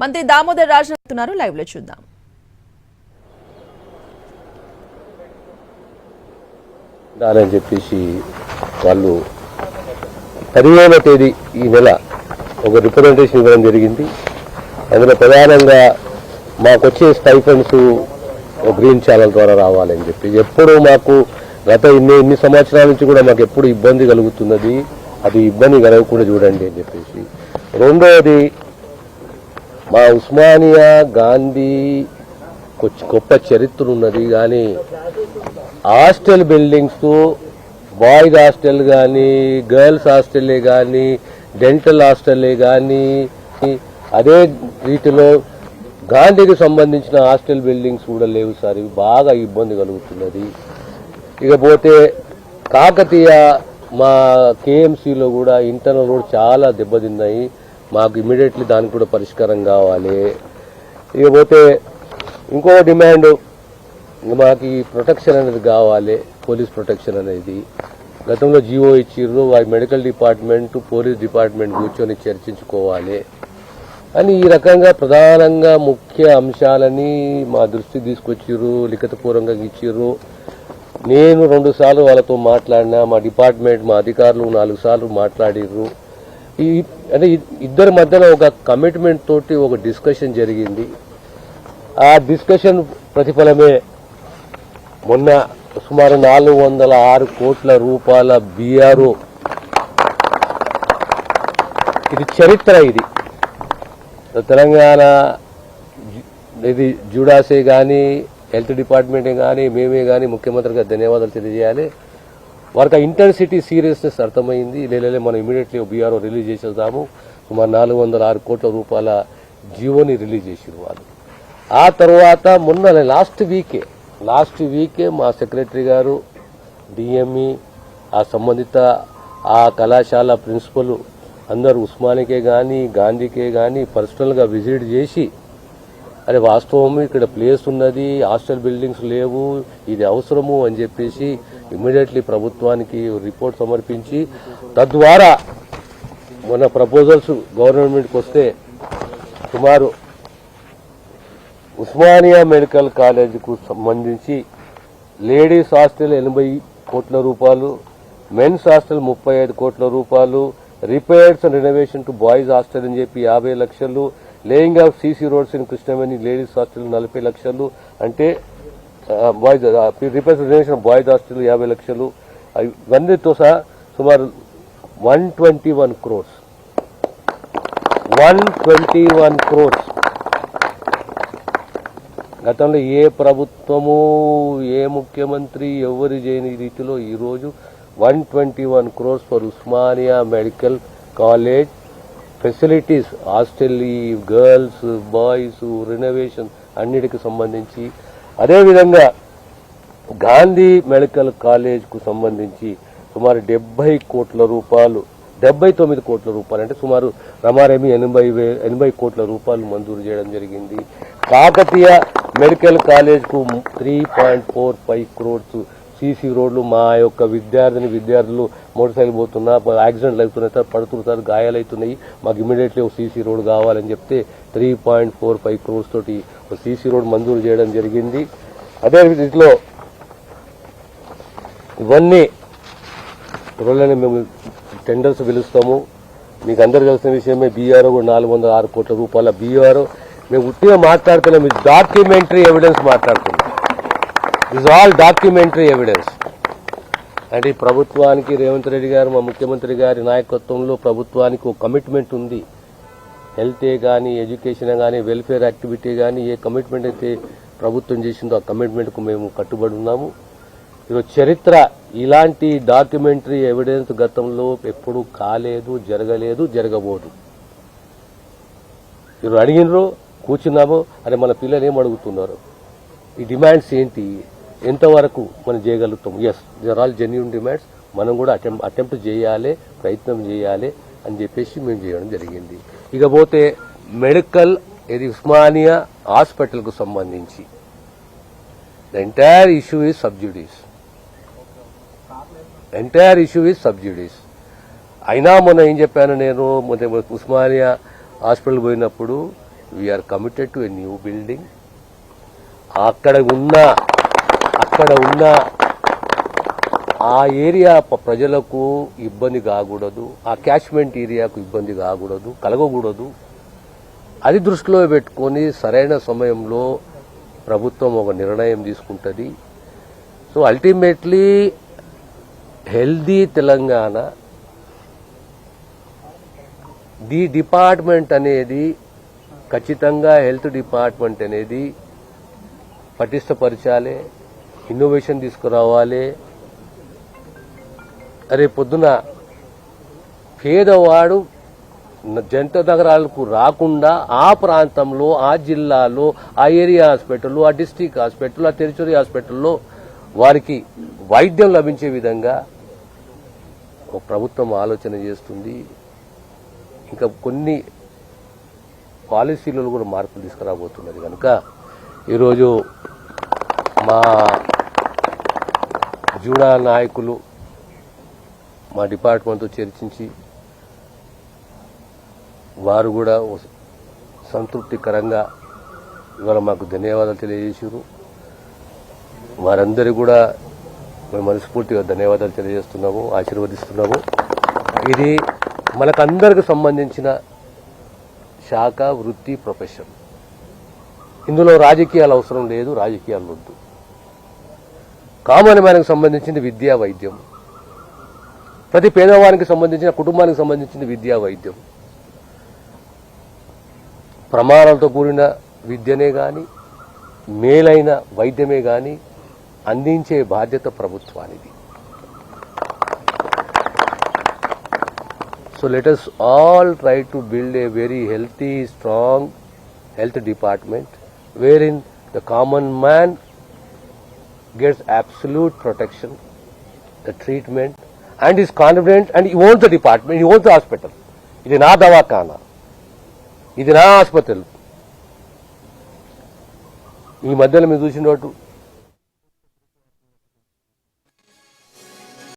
మంత్రి దామోదర్ రాజు చెప్తున్నారు, లైవ్ లో చూద్దాం. అని చెప్పేసి వాళ్ళు 15వ తేదీ ఈ నెల ఒక రిప్రజెంటేషన్ ఇవ్వడం జరిగింది. అందులో ప్రధానంగా మాకు వచ్చే స్టైఫండ్స్ గ్రీన్ ఛానల్ ద్వారా రావాలని చెప్పి ఎప్పుడు మాకు గత ఇన్ని సంవత్సరాల నుంచి కూడా మాకు ఎప్పుడు ఇబ్బంది కలుగుతున్నది, అది ఇబ్బంది కలగకుండా చూడండి అని చెప్పేసి. రెండోది, మా ఉస్మానియా గాంధీ గొప్ప చరిత్ర ఉన్నది, కానీ హాస్టల్ బిల్డింగ్స్, బాయ్స్ హాస్టల్ కానీ, గర్ల్స్ హాస్టల్లే కానీ, డెంటల్ హాస్టల్లే కానీ, అదే రీతిలో గాంధీకి సంబంధించిన హాస్టల్ బిల్డింగ్స్ కూడా లేవు సార్. ఇవి బాగా ఇబ్బంది కలుగుతున్నది. ఇకపోతే కాకతీయ మా కేఎంసీలో కూడా ఇంటర్నల్ రోడ్ చాలా దెబ్బతిన్నాయి. మాకు ఇమీడియట్లీ దానికి కూడా పరిష్కారం కావాలి. ఇకపోతే ఇంకో డిమాండ్, మాకు ఈ ప్రొటెక్షన్ అనేది కావాలి, పోలీస్ ప్రొటెక్షన్ అనేది. గతంలో జీవో ఇచ్చిర్రు, మెడికల్ డిపార్ట్మెంట్ పోలీస్ డిపార్ట్మెంట్ కూర్చొని చర్చించుకోవాలి అని ఈ రకంగా ప్రధానంగా ముఖ్య అంశాలని మా దృష్టికి తీసుకొచ్చిర్రు, లిఖితపూర్వకంగా ఇచ్చిర్రు. నేను 2 సార్లు వాళ్ళతో మాట్లాడినా, మా డిపార్ట్మెంట్ మా అధికారులు 4 సార్లు మాట్లాడిర్రు. అంటే ఇద్దరి మధ్యలో ఒక కమిట్మెంట్ తోటి ఒక డిస్కషన్ జరిగింది. ఆ డిస్కషన్ ప్రతిఫలమే మొన్న సుమారు 406 కోట్ల రూపాయల బీఆర్ఓ, ఇది చరిత్ర. ఇది తెలంగాణ ఇది జూడాసే కానీ, హెల్త్ డిపార్ట్మెంటే కానీ, మేమే కానీ ముఖ్యమంత్రి గారు ధన్యవాదాలు తెలియజేయాలి. వారికి ఇంటర్సిటీ సీరియస్నెస్ అర్థమైంది. లేలే మనం ఇమీడియట్లీ బీఆర్ఓ రిలీజ్ చేసేద్దాము. సుమారు 406 కోట్ల రూపాయల జీవోని రిలీజ్ చేసారు వాళ్ళు. ఆ తర్వాత మొన్న లాస్ట్ వీకే మా సెక్రటరీ గారు, డిఎంఈ, ఆ సంబంధిత ఆ కళాశాల ప్రిన్సిపల్ అందరూ ఉస్మానికే కానీ గాంధీకే కానీ పర్సనల్గా విజిట్ చేసి, అరే వాస్తవం ఇక్కడ ప్లేస్ ఉన్నది, హాస్టల్ బిల్డింగ్స్ లేవు, ఇది అవసరము అని చెప్పేసి ఇమ్మీడియట్లీ ప్రభుత్వానికి రిపోర్ట్ సమర్పించి, తద్వారా మొన్న ప్రపోజల్స్ గవర్నమెంట్కి వస్తే సుమారు ఉస్మానియా మెడికల్ కాలేజీకు సంబంధించి లేడీస్ హాస్టల్ 80 కోట్ల రూపాయలు, మెన్స్ హాస్టల్ 35 కోట్ల రూపాయలు, repairs and renovation to boys hostel అని చెప్పి 50 లక్షలు, laying of CC roads in Krishnaveni ladies hostel 40 లక్షలు, అంటే boys repairs renovation boys hostel 50 లక్షలు, ఇవన్నీతో సహా సుమారు 121 క్రోర్స్. గతంలో ఏ ప్రభుత్వము, ఏ ముఖ్యమంత్రి ఎవరు చేయని రీతిలో ఈరోజు 121 crores for Osmania medical college facilities, hostel, girls, boys, renovation అన్నిటికి సంబంధించి. అదేవిధంగా గాంధీ మెడికల్ కాలేజ్కు సంబంధించి సుమారు 70 కోట్ల రూపాయలు, 79 కోట్ల రూపాయలు, అంటే సుమారు రమారమి 80 కోట్ల రూపాయలు మంజూరు చేయడం జరిగింది. కాకతీయ మెడికల్ కాలేజ్కు 3.45 క్రోర్స్. సీసీ రోడ్లు, మా యొక్క విద్యార్థులు మోటార్ సైకిల్ పోతున్నా యాక్సిడెంట్లు అవుతున్నాయి, పడుతున్నారు, గాయాలవుతున్నాయి, మాకు ఇమీడియట్లీ ఒక సీసీ రోడ్ కావాలని చెప్తే 3.45 క్రోర్స్ తోటి ఒక సీసీ రోడ్ మంజూరు చేయడం జరిగింది. అదే రీతిలో ఇవన్నీ త్వరలోనే మేము టెండర్స్ పిలుస్తాము. మీకు అందరూ తెలిసిన విషయమే, బీఆర్ఓ కూడా 406 కోట్ల రూపాయల బీఆర్ఓ. మేము ఉట్టిగా మాట్లాడుతున్నాం, ఇది డాక్యుమెంటరీ ఎవిడెన్స్ మాట్లాడుతున్నాం. This all documentary evidence. అంటే ఈ ప్రభుత్వానికి, రేవంత్ రెడ్డి గారు మా ముఖ్యమంత్రి గారి నాయకత్వంలో ప్రభుత్వానికి ఒక కమిట్మెంట్ ఉంది. హెల్తే కానీ, ఎడ్యుకేషన్ కానీ, వెల్ఫేర్ యాక్టివిటీ కానీ, ఏ కమిట్మెంట్ అయితే ప్రభుత్వం చేసిందో ఆ కమిట్మెంట్కు మేము కట్టుబడి ఉన్నాము. ఈరోజు చరిత్ర, ఇలాంటి డాక్యుమెంటరీ ఎవిడెన్స్ గతంలో ఎప్పుడూ కాలేదు, జరగలేదు, జరగబోదు. ఈరోజు అడిగినరు, కూర్చున్నాము, అరే మన పిల్లలు ఏం అడుగుతున్నారు, ఈ డిమాండ్స్ ఏంటి, ఎంతవరకు మనం చేయగలుగుతాం. Yes, they're all genuine demands. మనం కూడా అటెంప్ట్ చేయాలి, ప్రయత్నం చేయాలి అని చెప్పేసి మేము చేయడం జరిగింది. ఇకపోతే మెడికల్, ఇది ఉస్మానియా హాస్పిటల్కు సంబంధించి the entire issue is sub judice. అయినా మొన్న ఏం చెప్పాను నేను, ఉస్మానియా హాస్పిటల్ పోయినప్పుడు we are committed to a new building. అక్కడ ఉన్న ఆ ఏరియా ప్రజలకు ఇబ్బంది కాకూడదు, ఆ క్యాచ్మెంట్ ఏరియాకు ఇబ్బంది కలగకూడదు. అది దృష్టిలో పెట్టుకొని సరైన సమయంలో ప్రభుత్వం ఒక నిర్ణయం తీసుకుంటుంది. So ultimately healthy Telangana the department అనేది ఖచ్చితంగా హెల్త్ డిపార్ట్మెంట్ అనేది పటిష్టపరచాలి, ఇన్నోవేషన్ తీసుకురావాలి. అరే పొద్దున పేదవాడు జంట నగరాలకు రాకుండా ఆ ప్రాంతంలో, ఆ జిల్లాలో, ఆ ఏరియా హాస్పిటల్, ఆ డిస్ట్రిక్ట్ హాస్పిటల్, ఆ టెరిటరీ హాస్పిటల్లో వారికి వైద్యం లభించే విధంగా ఒక ప్రభుత్వం ఆలోచన చేస్తుంది. ఇంకా కొన్ని పాలసీలలో కూడా మార్పులు తీసుకురాబోతున్నది కనుక ఈరోజు మా జూడా నాయకులు మా డిపార్ట్మెంట్తో చర్చించి వారు కూడా సంతృప్తికరంగా ఇవాళ మాకు ధన్యవాదాలు తెలియజేశారు. వారందరూ కూడా మేము మనస్ఫూర్తిగా ధన్యవాదాలు తెలియజేస్తున్నాము, ఆశీర్వదిస్తున్నాము. ఇది మనకందరికి సంబంధించిన శాఖ, వృత్తి, ప్రొఫెషన్. ఇందులో రాజకీయాలు అవసరం లేదు, రాజకీయాలు వద్దు. కామన్ మ్యాన్కి సంబంధించింది విద్యా, వైద్యం. ప్రతి పేదవానికి సంబంధించిన, కుటుంబానికి సంబంధించింది విద్యా, వైద్యం. ప్రమాణాలతో కూడిన విద్యనే కానీ, మేలైన వైద్యమే కానీ అందించే బాధ్యత ప్రభుత్వానిది. So let us all try to build a very healthy, strong health department wherein the common man gets absolute protection, the treatment, and is confident, and he owns the department, he owns the hospital. ఇది నా దవాఖానా, ఇది నా hospital. ఈ మధ్యలో మీరు చూసినట్టు